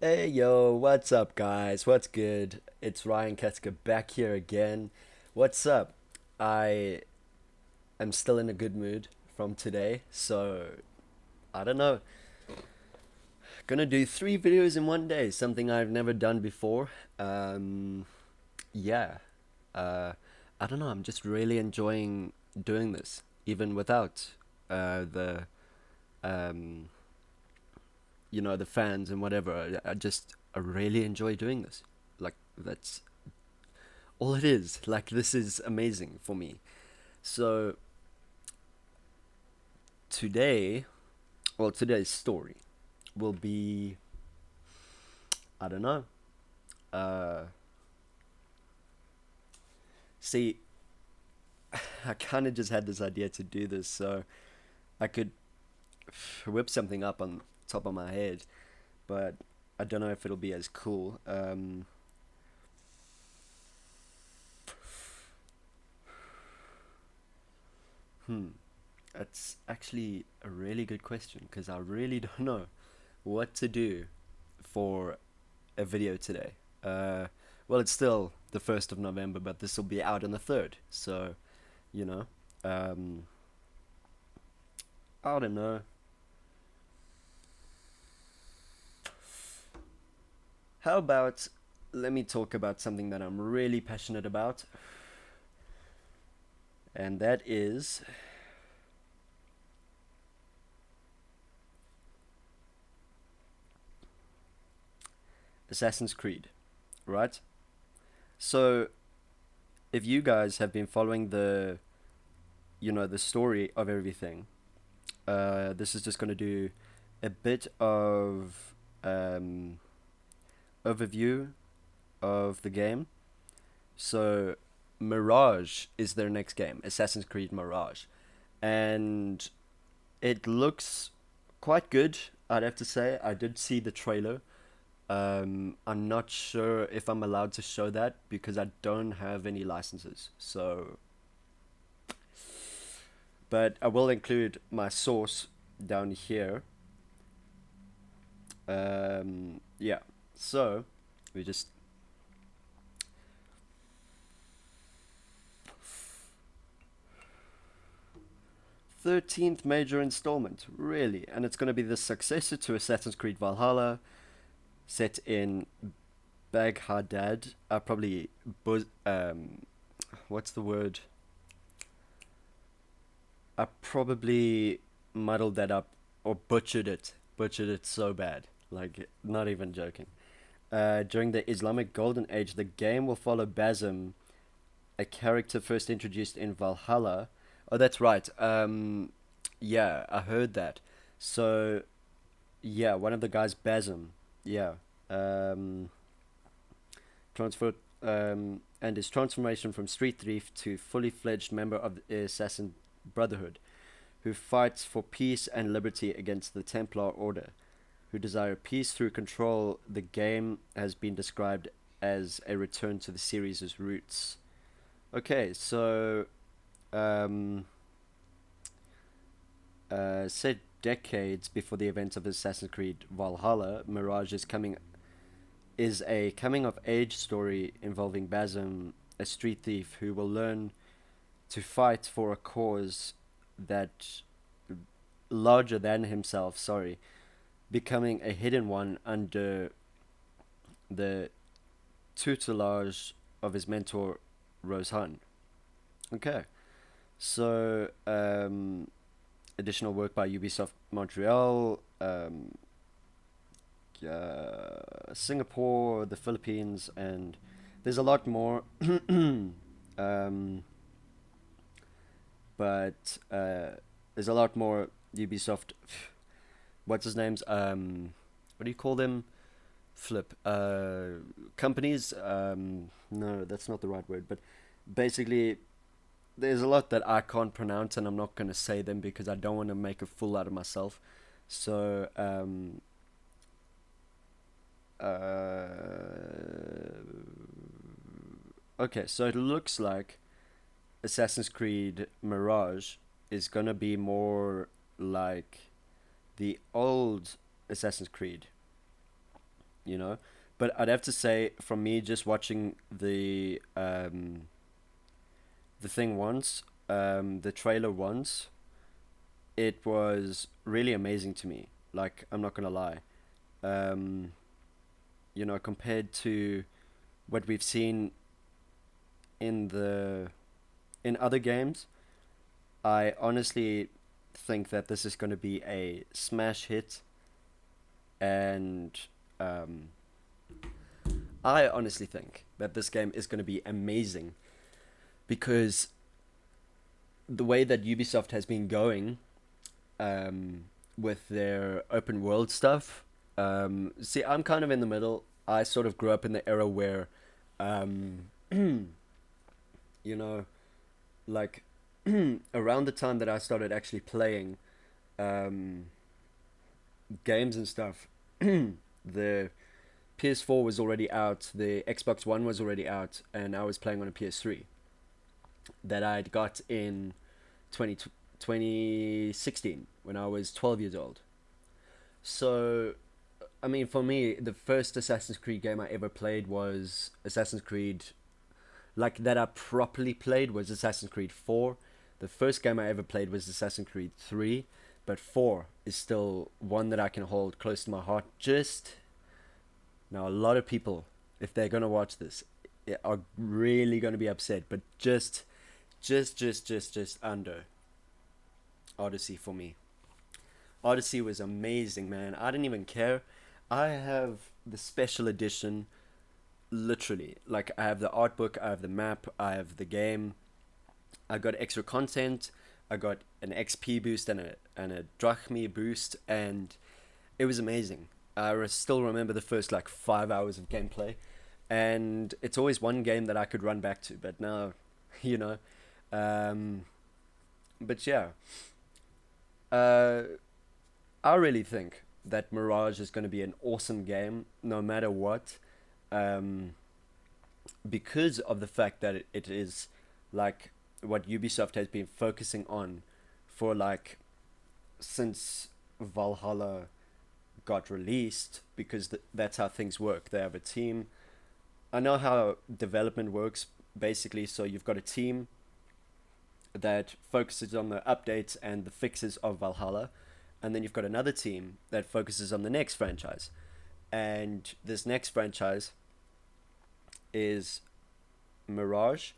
Hey yo, what's up, guys? What's good? It's Ryan Ketzka back here again. What's up? I am still in a good mood from today, so I don't know. Gonna do three videos in one day, something I've never done before. Um, yeah. Uh, I don't know. I'm just really enjoying doing this, even without the um, the fans and whatever. I really enjoy doing this. Like that's all it is. Like this is amazing for me. So today, today's story will be, I don't know. Uh, See, I kind of just had this idea to do this, so I could whip something up on top of my head, but I don't know if it'll be as cool. Hmm, that's actually a really good question because I really don't know what to do for a video today. Uh, it's still the 1st of November, but this will be out on the 3rd. So, you know, um, I don't know. How about let me talk about something that I'm really passionate about, and that is Assassin's Creed, right? So, if you guys have been following the story of everything, this is just going to do a bit of um, overview of the game. So, Mirage is their next game, Assassin's Creed Mirage, and it looks quite good. I'd have to say. I did see the trailer. I'm not sure if I'm allowed to show that because I don't have any licenses. So, but I will include my source down here. Yeah. So, we just 13th major installment, really, and it's going to be the successor to Assassin's Creed Valhalla, set in Baghdad. Probably, what's the word? I probably muddled that up or butchered it so bad. Like, not even joking. During the Islamic Golden Age, the game will follow Basim, a character first introduced in Valhalla. Oh, that's right. Yeah, I heard that. So, yeah, one of the guys, Basim, yeah, um, transferred, and his transformation from street thief to fully fledged member of the Assassin Brotherhood, who fights for peace and liberty against the Templar Order, who desire peace through control. The game has been described as a return to the series' roots. Okay, so um, said decades before the events of Assassin's Creed Valhalla, Mirage is a coming of age story involving Basim, a street thief who will learn to fight for a cause that larger than himself. Sorry, becoming a hidden one under the tutelage of his mentor Rosehan. Okay, so additional work by Ubisoft Montreal, Singapore, the Philippines, and there's a lot more. um, but there's a lot more Ubisoft. What's his name's? What do you call them? Flip. Companies. No, that's not the right word. But basically, there's a lot that I can't pronounce, and I'm not gonna say them because I don't want to make a fool out of myself. So, okay, so it looks like Assassin's Creed Mirage is gonna be more like the old Assassin's Creed. you know. But I'd have to say, from me just watching the thing once, the trailer once, it was really amazing to me. Like, I'm not gonna lie. Um, compared to what we've seen in the in other games, I honestly think that this is going to be a smash hit, and um, I honestly think that this game is going to be amazing because the way that Ubisoft has been going um, with their open world stuff. See, I'm kind of in the middle. I sort of grew up in the era where, um, you know, like around the time that I started actually playing um, games and stuff, the PS4 was already out, the Xbox One was already out, and I was playing on a PS3 that I'd got in 20, 2016 when I was 12 years old. So, I mean, for me, the first Assassin's Creed game I ever played was Assassin's Creed, like that I properly played was Assassin's Creed 4. The first game I ever played was Assassin's Creed 3, but 4 is still one that I can hold close to my heart. Just now, a lot of people, if they're gonna watch this, are really gonna be upset, but just under Odyssey for me. Odyssey was amazing, man. I didn't even care. I have the special edition, literally. Like, I have the art book, I have the map, I have the game. I got extra content. I got an XP boost and a drachmi boost, and it was amazing. Still remember the first like 5 hours of gameplay, and it's always one game that I could run back to. But now, you know, um, but yeah, uh, I really think that Mirage is going to be an awesome game, no matter what, um, because of the fact that it is like what Ubisoft has been focusing on for like since Valhalla got released, because that's how things work. They have a team. I know how development works basically. So you've got a team that focuses on the updates and the fixes of Valhalla, and then you've got another team that focuses on the next franchise. And this next franchise is Mirage,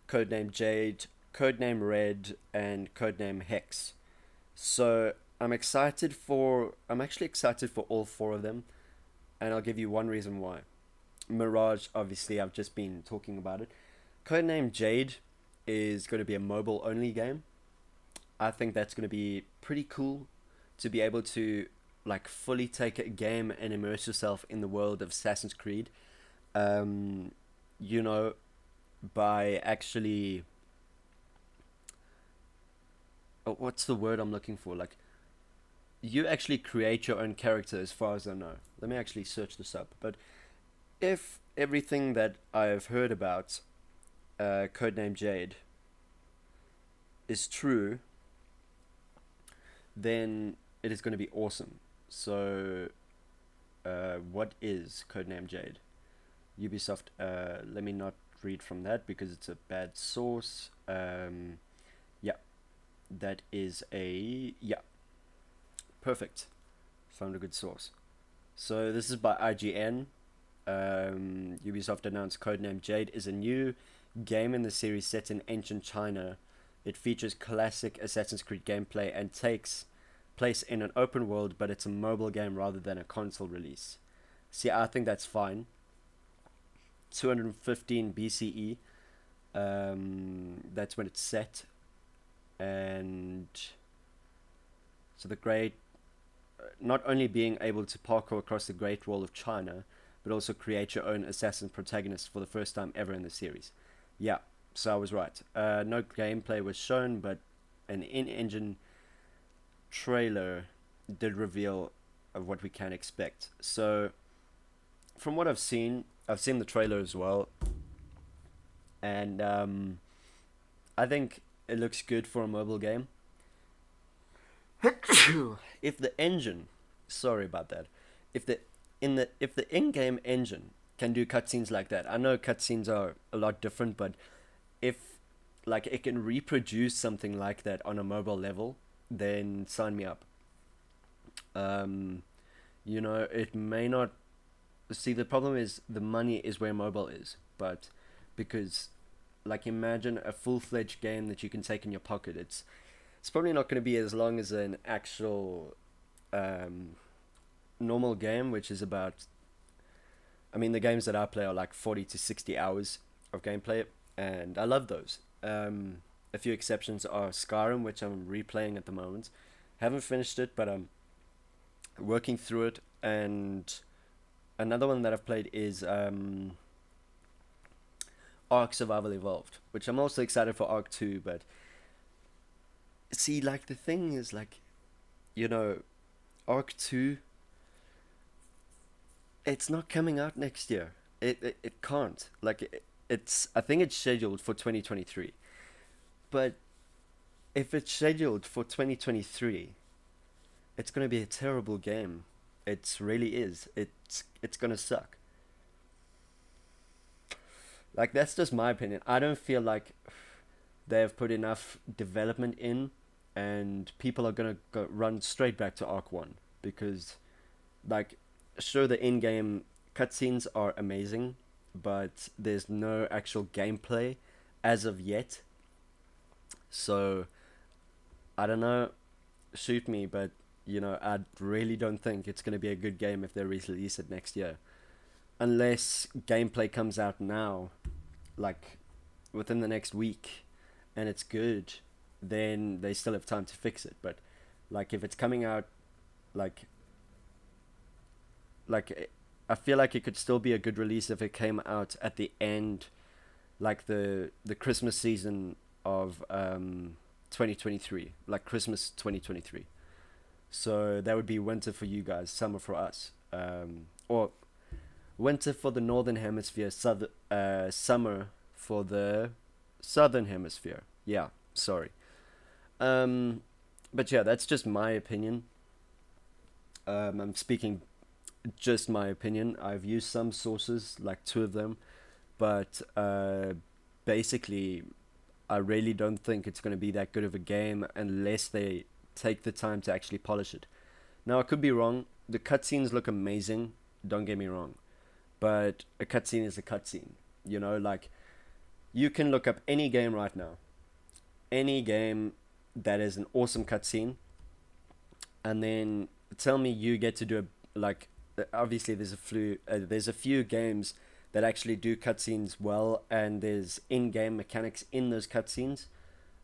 codename Jade, codename Red, and codename Hex. So I'm actually excited for all four of them, and I'll give you one reason why. Mirage, obviously, I've just been talking about it. Codename Jade is going to be a mobile only game. I think that's going to be pretty cool to be able to like fully take a game and immerse yourself in the world of Assassin's Creed. Um, you know, by actually, what's the word I'm looking for? Like, you actually create your own character, as far as I know. Let me actually search this up. But if everything that I've heard about Codename Jade is true, then it is going to be awesome. So, what is Codename Jade? Ubisoft, let me not read from that because it's a bad source. Yeah, that is yeah, perfect. Found a good source. So this is by IGN. Ubisoft announced Codename Jade is a new game in the series set in ancient China. It features classic Assassin's Creed gameplay and takes place in an open world, but it's a mobile game rather than a console release. See, I think that's fine. 215 BCE. That's when it's set. And so the great, not only being able to parkour across the Great Wall of China, but also create your own assassin protagonist for the first time ever in the series. Yeah, so I was right. No gameplay was shown, but an in-engine trailer did reveal of what we can expect. So, from what I've seen the trailer as well, and I think it looks good for a mobile game. If the engine, sorry about that, if the in the if the in-game engine can do cutscenes like that, I know cutscenes are a lot different, but if like it can reproduce something like that on a mobile level, then sign me up. Um, it may not. See, the problem is the money is where mobile is, but because like imagine a full-fledged game that you can take in your pocket. It's probably not going to be as long as an actual um, normal game, which is about. I mean, the games that I play are like 40 to 60 hours of gameplay, and I love those. A few exceptions are Skyrim, which I'm replaying at the moment. Haven't finished it, but I'm working through it. And another one that I've played is Ark Survival Evolved, which I'm also excited for Ark 2. But see, like the thing is, like, you know, Ark 2, it's not coming out next year. It can't. Like, I think it's scheduled for 2023. But if it's scheduled for 2023, it's going to be a terrible game. It really is. It's going to suck. Like, that's just my opinion. I don't feel like they've put enough development in, and people are going to go run straight back to Arc 1 because, like, sure, the in-game cutscenes are amazing, but there's no actual gameplay as of yet. So I don't know, shoot me, but I really don't think it's going to be a good game if they release it next year, unless gameplay comes out now, like within the next week, and it's good. Then they still have time to fix it. But like if it's coming out, like like I feel like it could still be a good release if it came out at the end, like the Christmas season of 2023, like Christmas 2023. So that would be winter for you guys, summer for us, or winter for the northern hemisphere, summer for the southern hemisphere. Yeah, sorry. Um, but yeah, that's just my opinion. I'm speaking just my opinion. I've used some sources, like two of them, but basically, I really don't think it's going to be that good of a game unless they take the time to actually polish it. Now, I could be wrong. The cutscenes look amazing. Don't get me wrong, but a cutscene is a cutscene. Like you can look up any game right now, any game that is an awesome cutscene, and then tell me you get to do a like. Obviously, there's a few games that actually do cutscenes well, and there's in-game mechanics in those cutscenes,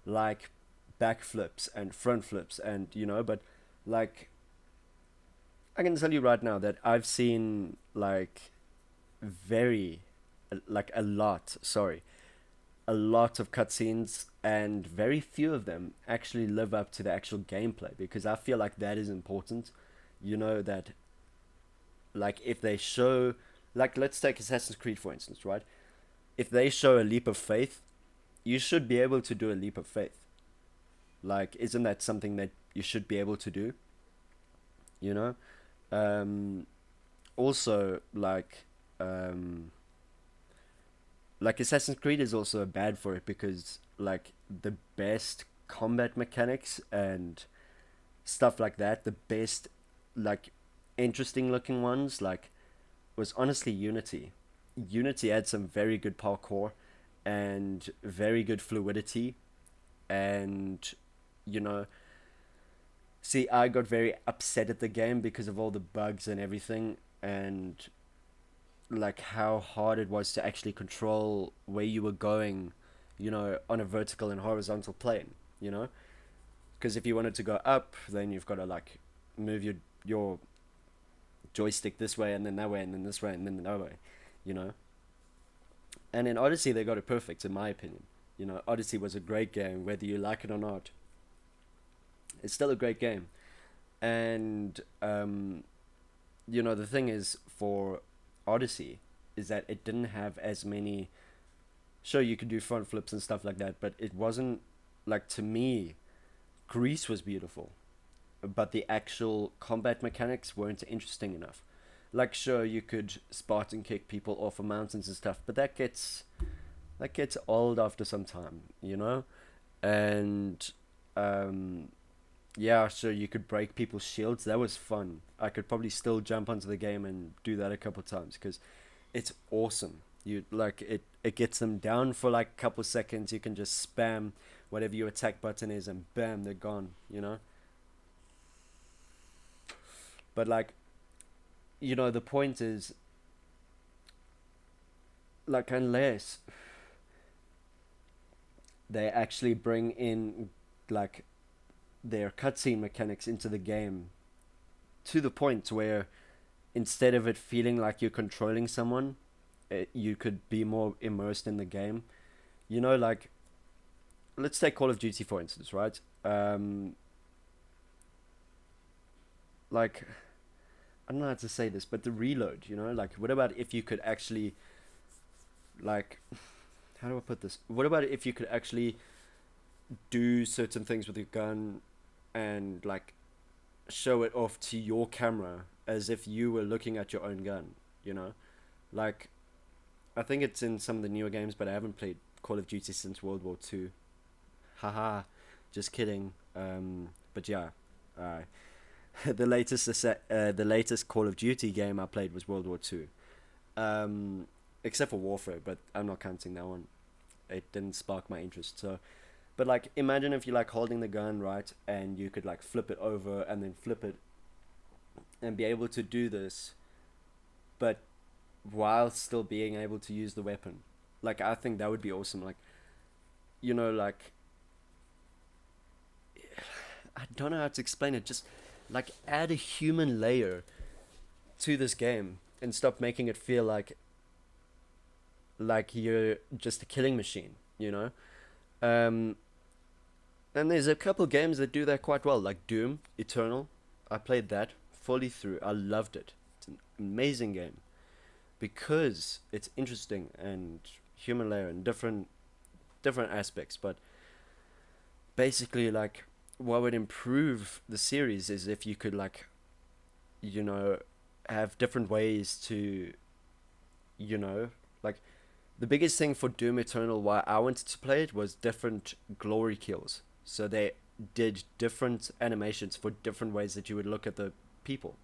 like backflips and front flips, and but like I can tell you right now that I've seen like very like a lot of cutscenes, and very few of them actually live up to the actual gameplay, because I feel like that is important. That like if they show, like let's take Assassin's Creed for instance, right? If they show a leap of faith, you should be able to do a leap of faith. Like, isn't that something that you should be able to do? You know. Um, Also, like Assassin's Creed is also bad for it because like the best combat mechanics and stuff like that, the best like interesting looking ones like was honestly Unity. Unity had some very good parkour and very good fluidity, and you know see, I got very upset at the game because of all the bugs and everything, and like how hard it was to actually control where you were going, on a vertical and horizontal plane, because if you wanted to go up, then you've got to like move your joystick this way and then that way and then this way and then that way, you know. And in Odyssey, they got it perfect, in my opinion. Odyssey was a great game, whether you like it or not. It's still a great game, and the thing is for Odyssey is that it didn't have as many. Sure, you could do front flips and stuff like that, but it wasn't like, to me, Greece was beautiful, but the actual combat mechanics weren't interesting enough. Like, sure, you could Spartan kick people off of mountains and stuff, but that gets old after some time, you know. And um, yeah, sure, you could break people's shields. That was fun. I could probably still jump onto the game and do that a couple times because it's awesome. You like it. It gets them down for like a couple seconds. You can just spam whatever your attack button is, and bam, they're gone. You know. But like, the point is, like, unless they actually bring in like their cutscene mechanics into the game to the point where instead of it feeling like you're controlling someone, you could be more immersed in the game. Like, let's take Call of Duty for instance, right? Like, I don't know how to say this, but the reload, like, what about if you could actually, like, how do I put this? What about if you could actually do certain things with your gun and like show it off to your camera as if you were looking at your own gun, you know? Like, I think it's in some of the newer games, but I haven't played Call of Duty since World War Two. Haha, just kidding. But yeah, uh, the latest Call of Duty game I played was World War Two. Except for Warfare, but I'm not counting that one. It didn't spark my interest. So, but like, imagine if you like holding the gun right, and you could like flip it over and then flip it, and be able to do this, but while still being able to use the weapon. Like, I think that would be awesome. Like, like, I don't know how to explain it. Just like add a human layer to this game and stop making it feel like you're just a killing machine. Um, and there's a couple games that do that quite well, like Doom Eternal. I played that fully through. I loved it. It's an amazing game because it's interesting and human layer and different aspects. But basically, like, what would improve the series is if you could, like, you know have different ways to, you know like, the biggest thing for Doom Eternal, why I wanted to play it, was different glory kills. So they did different animations for different ways that you would look at the people.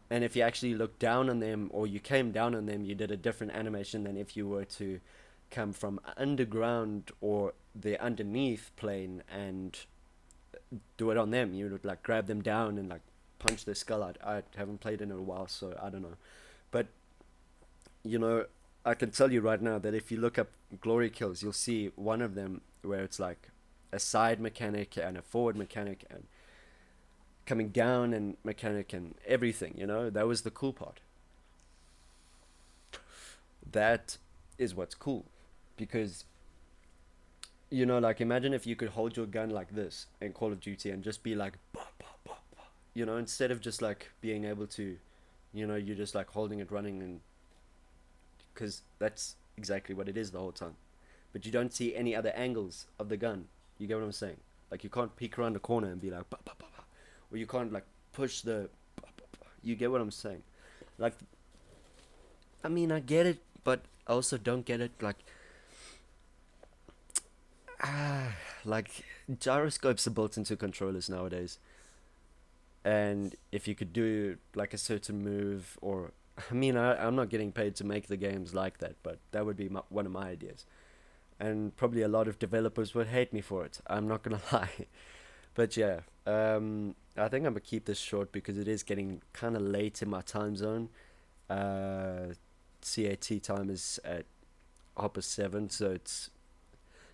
And if you actually looked down on them, or you came down on them, you did a different animation than if you were to come from underground or the underneath plane and do it on them. You would like grab them down and like punch their skull out. I haven't played in a while, so I don't know. But you know, I can tell you right now that if you look up glory kills, you'll see one of them where it's like a side mechanic and a forward mechanic and coming down and mechanic and everything. That was the cool part. That is what's cool, because like, imagine if you could hold your gun like this in Call of Duty and just be like, bah, bah, bah, bah, instead of just like being able to, you're just like holding it running, and because that's exactly what it is the whole time. But you don't see any other angles of the gun. You get what I'm saying? Like, you can't peek around the corner and be like, bah, bah, bah, bah. Or you can't like push the. Bah, bah, bah. You get what I'm saying? Like, I mean, I get it, but I also don't get it. Ah, like, gyroscopes are built into controllers nowadays, and if you could do like a certain move, or I mean, I'm not getting paid to make the games like that, but that would be one of my ideas. And probably a lot of developers would hate me for it. I'm not gonna lie. But yeah, I think I'm gonna keep this short because it is getting kind of late in my time zone. Uh, CAT time is at 7:30, so it's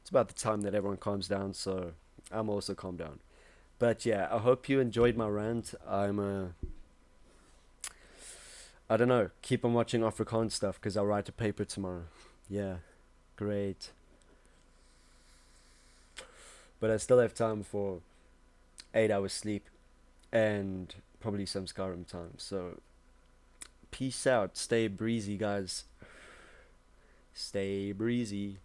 about the time that everyone calms down. So I'm also calmed down. But yeah, I hope you enjoyed my rant. I don't know, keep on watching Afrikaans stuff because I'll write a paper tomorrow. Yeah, great. But I still have time for 8 hours sleep and probably some Skyrim time. So peace out. Stay breezy, guys. Stay breezy.